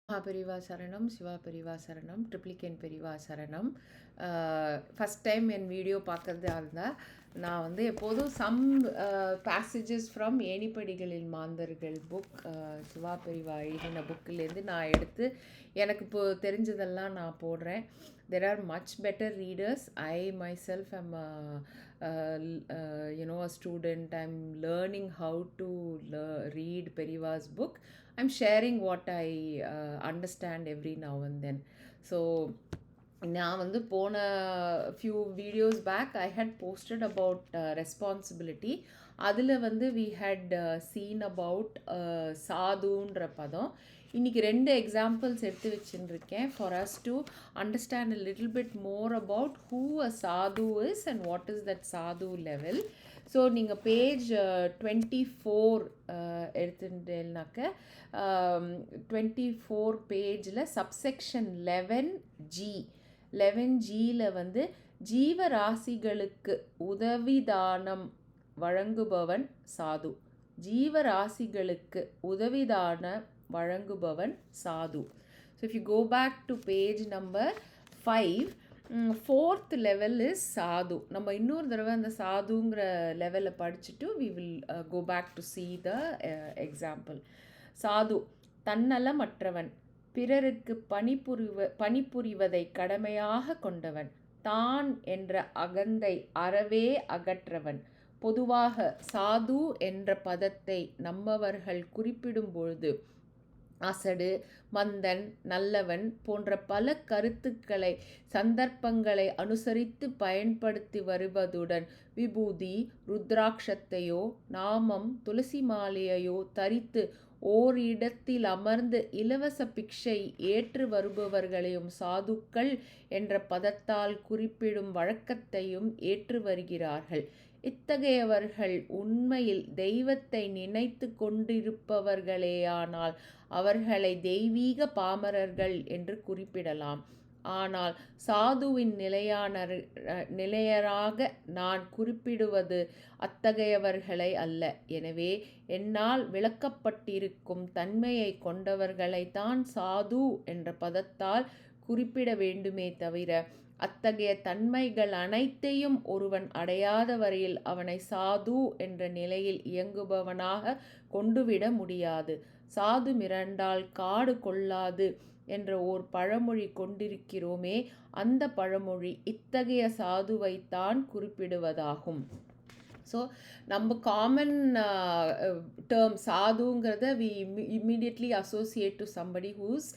மகாபெரிவா சரணம், சிவா பெரிவா சரணம், ட்ரிப்ளிகேன் பெரிவா சரணம். ஃபஸ்ட் டைம் என் வீடியோ பார்க்குறதா இருந்தால் நான் வந்து எப்போதும் சம் பேசேஜஸ் ஃப்ரம் ஏணிப்படிகளில் மாந்தர்கள் புக் சிவா பெரிவா எழுதின புக்கிலேருந்து நான் எடுத்து எனக்கு இப்போ தெரிஞ்சதெல்லாம் நான் போடுறேன். There are much better readers. I myself am a student. I'm learning how to read Periva's book. I'm sharing what I understand every now and then. So நான் வந்து போன few videos back I had posted about responsibility. அதில் வந்து we had seen about சாதுன்ற பதம். இன்றைக்கி 2 examples எடுத்து வச்சுருக்கேன் for us to understand a little bit more about who a sadhu is and what is that sadhu level. So நீங்கள் page 24 எடுத்துட்டேன்னாக்க 24 பேஜில் சப்செக்ஷன் 11G 11Gயில் வந்து ஜீவராசிகளுக்கு உதவிதானம் வழங்குபவன் சாது. ஜீவராசிகளுக்கு உதவிதானம் வழங்குபவன் sadhu. So if you go back to page number 5, fourth level is sadhu. நம்ம இன்னொரு தடவை அந்த சாதுங்கிற லெவலில் படிச்சுட்டு we will go back to see the example. Sadhu தன்னலமற்றவன், பிறருக்கு பணிபுரிவதை கடமையாக கொண்டவன், தான் என்ற அகந்தை அறவே அகற்றவன். பொதுவாக சாது என்ற பதத்தை நம்மவர்கள் குறிப்பிடும் பொழுது அசடு, மந்தன், நல்லவன் போன்ற பல கருத்துக்களை சந்தர்ப்பங்களை அனுசரித்து பயன்படுத்தி வருவதுடன் விபூதி, ருத்ராட்சத்தையோ நாமம், துளசி மாலையையோ தரித்து ஓரிடத்தில் அமர்ந்து இலவச பிக்ஷை ஏற்று வருபவர்களையும் சாதுக்கள் என்ற பதத்தால் குறிப்பிடும் வழக்கத்தையும் ஏற்று வருகிறார்கள். இத்தகையவர்கள் உண்மையில் தெய்வத்தை நினைத்து கொண்டிருப்பவர்களேயானால் அவர்களை தெய்வீக பாமரர்கள் என்று குறிப்பிடலாம். ஆனால் சாதுவின் நிலையராக நான் குறிப்பிடுவது அத்தகையவர்களை அல்ல. எனவே என்னால் விளக்கப்பட்டிருக்கும் தன்மையை கொண்டவர்களைத்தான் சாது என்ற பதத்தால் குறிப்பிட வேண்டுமே தவிர அத்தகைய தன்மைகள் அனைத்தையும் ஒருவன் அடையாத வரையில் அவனை சாது என்ற நிலையில் இயங்குபவனாக கொண்டுவிட முடியாது. சாது மிரண்டால் காடு கொள்ளாது என்ற ஓர் பழமொழி கொண்டிருக்கிறோமே, அந்த பழமொழி இத்தகைய சாதுவைத்தான் குறிப்பிடுவதாகும். ஸோ நம்ம காமன் டேர்ம் சாதுங்கிறத we immediately associate to somebody whose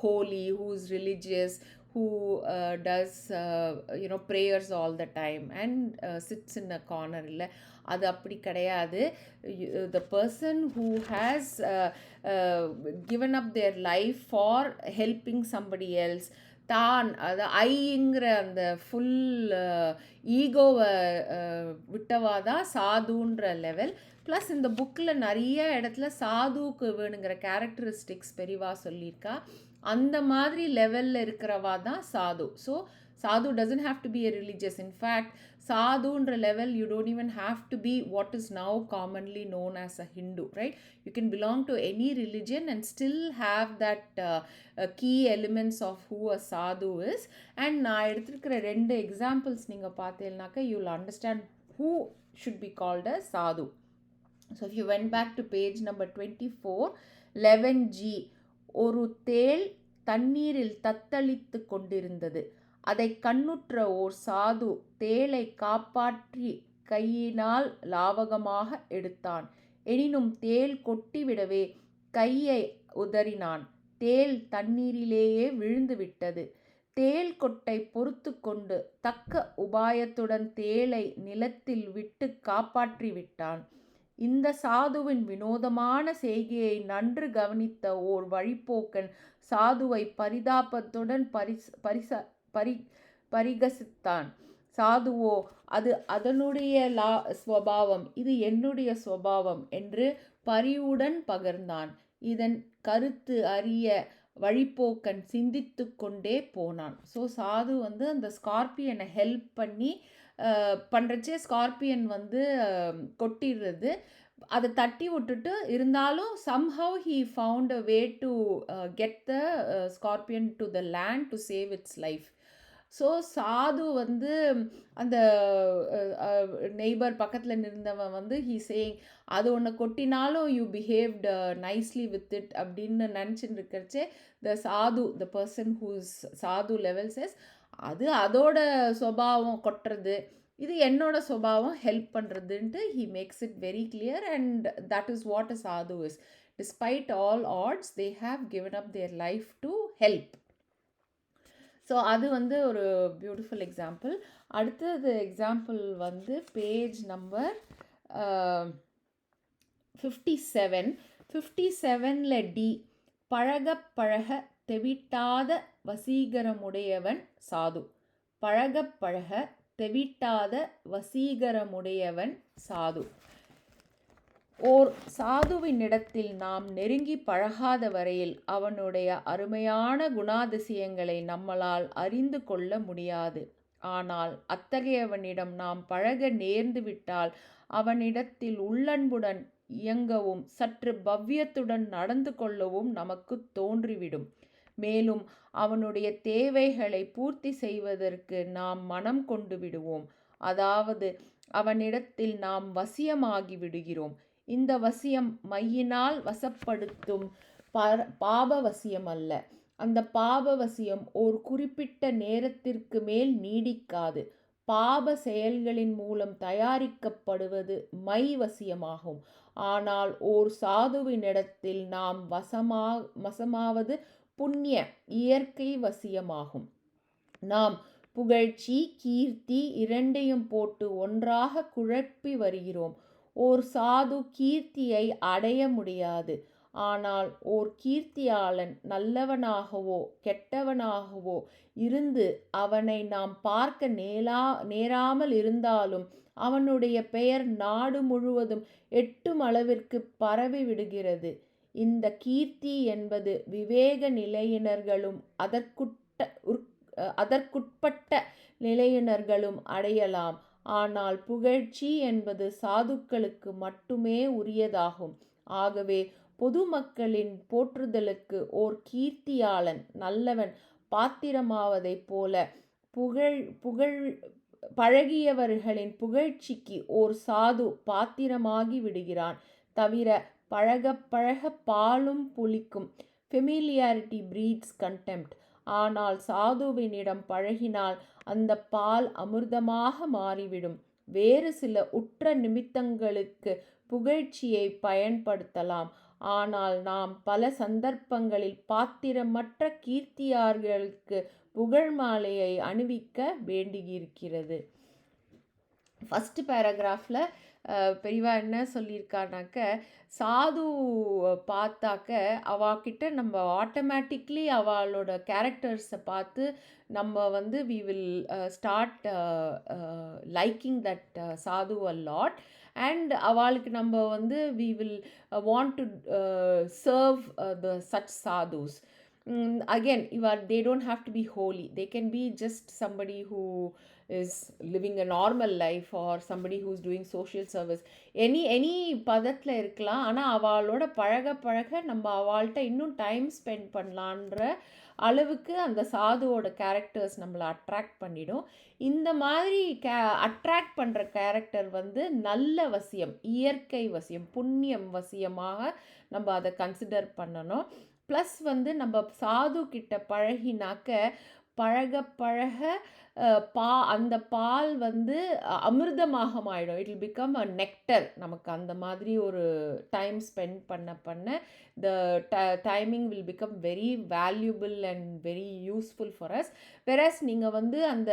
holy, who's religious, who does prayers all the time and sits in a corner. இல்லை, அது அப்படி கிடையாது. The person who has given up their life for helping somebody else, தான் அது ஐங்கிற அந்த full ஈகோவை விட்டவாதான் சாதுன்ற level. Plus இந்த புக்கில் நிறைய இடத்துல சாதுவுக்கு வேணுங்கிற கேரக்டரிஸ்டிக்ஸ் பெரிவா சொல்லியிருக்கா. அந்த மாதிரி லெவலில் இருக்கிறவா தான் sadhu. So sadhu doesn't have to be a religious. In fact சாதுன்ற level you don't even have to be what is now commonly known as a Hindu, right? You can belong to any religion and still have that key elements of who a sadhu is. And நான் எடுத்துருக்கிற 2 examples நீங்கள் பார்த்தீங்கன்னாக்கா you will understand who should be called a sadhu. So if you went back to page number 24, 11G, ஒரு தேள் தண்ணீரில் தத்தளித்து கொண்டிருந்தது. அதை கண்ணுற்ற ஓர் சாது தேளை காப்பாற்றி கையினால் லாவகமாக எடுத்தான். எனினும் தேள் கொட்டிவிடவே கையை உதறினான். தேள் தண்ணீரிலேயே விழுந்து விட்டது. தேள் கொட்டை பொறுத்து கொண்டு தக்க உபாயத்துடன் தேளை நிலத்தில் விட்டு காப்பாற்றி விட்டான். இந்த சாதுவின் வினோதமான செய்கையை நன்று கவனித்த ஓர் வழிப்போக்கன் சாதுவை பரிதாபத்துடன் பரிகசித்தான். சாதுவோ அது அதனுடைய ஸ்வபாவம், இது என்னுடைய ஸ்வபாவம் என்று பரிவுடன் பகர்ந்தான். இதன் கருத்து அறிய வழிப்போக்கன் சிந்தித்து கொண்டே போனான். ஸோ சாது வந்து அந்த ஸ்கார்பியனை ஹெல்ப் பண்ணி பண்ணுறச்சே ஸ்கார்பியன் வந்து கொட்டிடுறது. அதை தட்டி விட்டுட்டு இருந்தாலும் somehow he found a way to get the scorpion to the land to save its life. So சாது வந்து அந்த நெய்பர் பக்கத்தில் நின்றவன் வந்து ஹீ சேயிங் அது ஒன்று கொட்டினாலும் you behaved nicely with it அப்படின்னு நினச்சிட்டு இருக்கிறச்சே the person whose sadhu level says அது அதோட சுபாவம் கொட்டுறது, இது என்னோட சுபாவம் ஹெல்ப் பண்ணுறதுன்ட்டு he makes it very clear and that is what a sadhu is. Despite all odds they have given up their life to help. So அது வந்து ஒரு பியூட்டிஃபுல் எக்ஸாம்பிள். அடுத்தது எக்ஸாம்பிள் வந்து பேஜ் நம்பர் 57. 57ல் டி, பழக பழக தெவிட்டாத வசீகரமுடையவன் சாது. பழக பழக தெவிட்டாத வசீகரமுடையவன் சாது. ஓர் சாதுவினிடத்தில் நாம் நெருங்கி பழகாத வரையில் அவனுடைய அருமையான குணாதிசயங்களை நம்மளால் அறிந்து கொள்ள முடியாது. ஆனால் அத்தகையவனிடம் நாம் பழக நேர்ந்து விட்டால் அவனிடத்தில் உள்ளன்புடன் இயங்கவும் சற்று பவ்யத்துடன் நடந்து கொள்ளவும் நமக்கு தோன்றிவிடும். மேலும் அவனுடைய தேவைகளை பூர்த்தி செய்வதற்கு நாம் மனம் கொண்டு விடுவோம். அதாவது அவனிடத்தில் நாம் வசியமாகி விடுகிறோம். இந்த வசியம் மையினால் வசப்படுத்தும் பாபவசியம் அல்ல. அந்த பாபவசியம் ஓர் குறிப்பிட்ட நேரத்திற்கு மேல் நீடிக்காது. பாப செயல்களின் மூலம் தயாரிக்கப்படுவது மை வசியமாகும். ஆனால் ஓர் சாதுவினிடத்தில் நாம் வசமாவது புண்ணிய இயற்கை வசியமாகும். நாம் புகழ்ச்சி கீர்த்தி இரண்டையும் போட்டு ஒன்றாக குழப்பி வருகிறோம். ஓர் சாது கீர்த்தியை அடைய முடியாது. ஆனால் ஓர் கீர்த்தியாளன் நல்லவனாகவோ கெட்டவனாகவோ இருந்து அவனை நாம் பார்க்க நேராமல் இருந்தாலும் அவனுடைய பெயர் நாடு முழுவதும் எட்டும் அளவிற்கு பரவி விடுகிறது. இந்த கீர்த்தி என்பது விவேக நிலையினர்களும் அதற்குட்பட்ட நிலையினர்களும் அடையலாம். ஆனால் புகழ்ச்சி என்பது சாதுக்களுக்கு மட்டுமே உரியதாகும். ஆகவே பொதுமக்களின் போற்றுதலுக்கு ஓர் கீர்த்தியாளன் நல்லவன் பாத்திரமாவதைப் போல பழகியவர்களின் புகழ்ச்சிக்கு ஓர் சாது பாத்திரமாகி விடுகிறான். தவிர பழக பழக பாலும் புளிக்கும். Familiarity breeds contempt. ஆனால் சாதுவினிடம் பழகினால் அந்த பால் அமிர்தமாக மாறிவிடும். வேறு சில உற்ற நிமித்தங்களுக்கு புகழ்ச்சியை பயன்படுத்தலாம். ஆனால் நாம் பல சந்தர்ப்பங்களில் பாத்திரமற்ற கீர்த்தியார்களுக்கு புகழ் மாலையை அணிவிக்க வேண்டியிருக்கிறது. ஃபஸ்ட்டு பேராகிராஃபில் பெரியவா என்ன சொல்லியிருக்கானாக்க, சாது பார்த்தாக்க அவகிட்ட நம்ம ஆட்டோமேட்டிக்லி அவளோட கேரக்டர்ஸை பார்த்து நம்ம வந்து we will start liking that sadhu a lot. And அவளுக்கு நம்ம வந்து we will want to serve the such sadhus. Again, they don't have to be holy. They can be just somebody who is living a normal life or somebody who's doing social service. any பதத்தில் இருக்கலாம். ஆனால் அவளோட பழக பழக நம்ம அவள்கிட்ட இன்னும் time spend பண்ணலான்ற அளவுக்கு அந்த சாதுவோட கேரக்டர்ஸ் நம்மளை அட்ராக்ட் பண்ணிடும். இந்த மாதிரி அட்ராக்ட் பண்ணுற கேரக்டர் வந்து நல்ல வசியம், இயற்கை வசியம், புண்ணியம் வசியமாக நம்ம அதை கன்சிடர் பண்ணணும். ப்ளஸ் வந்து நம்ம சாது கிட்ட பழகினாக்க பழக பழக அந்த பால் வந்து அமிர்தமாக மாறிடும். It will become a nectar. நமக்கு அந்த மாதிரி ஒரு டைம் ஸ்பெண்ட் பண்ண த timing will become very valuable and very useful for us. Versus நீங்கள் வந்து அந்த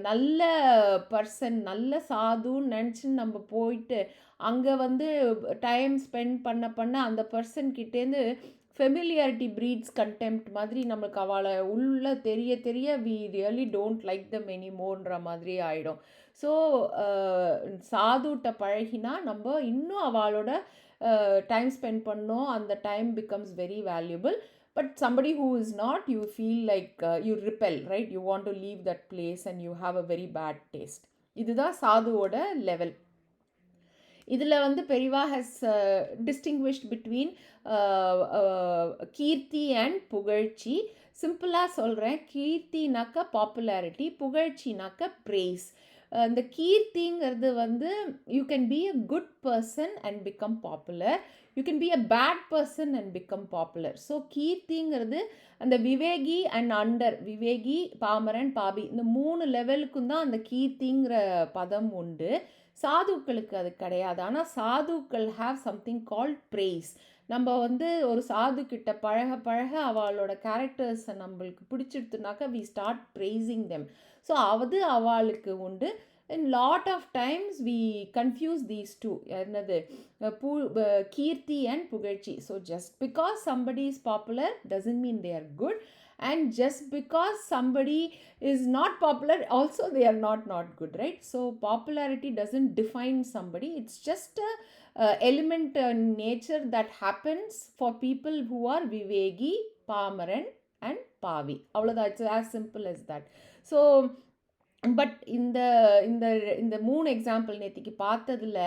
நல்ல பர்சன் நல்ல சாதுன்னு நினச்சி நம்ம போயிட்டு அங்கே வந்து டைம் ஸ்பெண்ட் பண்ண அந்த பர்சன்கிட்டேருந்து ஃபெமிலியாரிட்டி பிரீட்ஸ் கண்டெம்ப்ட் மாதிரி நம்மளுக்கு அவளை உள்ள தெரிய we really don't like them எனிமோர்ன்ற மாதிரி ஆகிடும். ஸோ சாதுட்ட பழகினா நம்ம இன்னும் அவளோட டைம் ஸ்பெண்ட் பண்ணோம். அந்த time becomes very valuable. But somebody who is not, you feel like you repel, right? You want to leave that place and you have a very bad taste. இதுதான் சாதுவோட level. இதில் வந்து Periyava has distinguished between கீர்த்தி and புகழ்ச்சி. சிம்பிளாக சொல்கிறேன், கீர்த்தினாக்க popularity, புகழ்ச்சினாக்க prays. இந்த கீர்த்திங்கிறது வந்து you can be a good person and become popular, you can be a bad person and become popular. So கீர்த்திங்கிறது அந்த விவேகி அண்ட் அண்டர், விவேகி, பாமரன், பாபி, இந்த 3 லெவலுக்கும் தான் அந்த கீர்த்திங்கிற பதம் உண்டு. சாதுக்களுக்கு அது கிடையாது. ஆனால் சாதுக்கள் ஹாவ் சம்திங் கால்ட் ப்ரேஸ். நம்ம வந்து ஒரு சாது கிட்ட பழக பழக அவளோட கேரக்டர்ஸை நம்மளுக்கு பிடிச்சிடுத்துனாக்கா we start praising them. So அது அவளுக்கு உண்டு. And lot of times we confuse these two. என்னது கீர்த்தி அண்ட் புகழ்ச்சி. So just because somebody is popular doesn't mean they are good, and just because somebody is not popular also they are not good, right? So popularity doesn't define somebody, it's just a element nature that happens for people who are vivegi, pamaran and pavi. Avladha, it's as simple as that. So but இந்த இந்த இந்த 3 example நேத்திக்கு பார்த்ததில்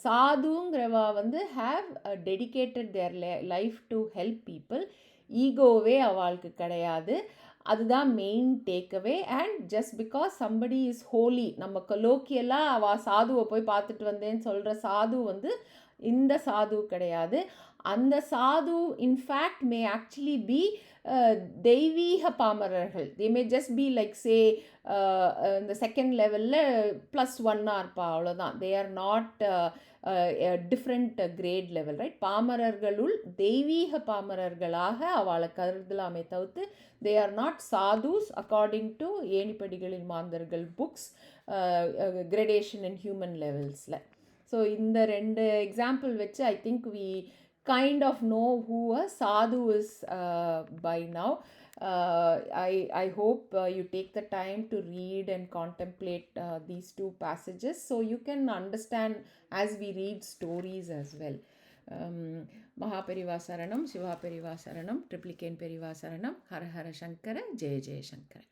சாதுங்கிறவா வந்து have dedicated their life to help people. ஈகோவே அவளுக்கு கிடையாது. அதுதான் main takeaway. And just because somebody is holy, நம்ம கொலோக்கியலாக அவள் சாதுவை போய் பார்த்துட்டு வந்தேன்னு சொல்கிற சாது வந்து இந்த சாது கிடையாது. அந்த சாது இன்ஃபேக்ட் மே ஆக்சுவலி பி தெய்வீக பாமரர்கள். They may just be like say இந்த செகண்ட் லெவலில் +1 இருப்பா, அவ்வளோதான். They are not different great level, right? பாமரர்களுள் தெய்வீக பாமரர்களாக அவளை கருதலாமே தவிர்த்து they are not sadhus according to ஏணிப்படிகளில் மாந்தர்கள் புக்ஸ் கிரடேஷன் இன் ஹியூமன் லெவல்ஸில். ஸோ இந்த 2 எக்ஸாம்பிள் வச்சு I think we kind of know who a sadhu is by now. I hope you take the time to read and contemplate these 2 passages so you can understand as we read stories as well. Mahaperiva Saranam, Shiva Periva Saranam, Triplicane Periva Saranam, Hara Hara Shankara, Jaya Jaya Shankara.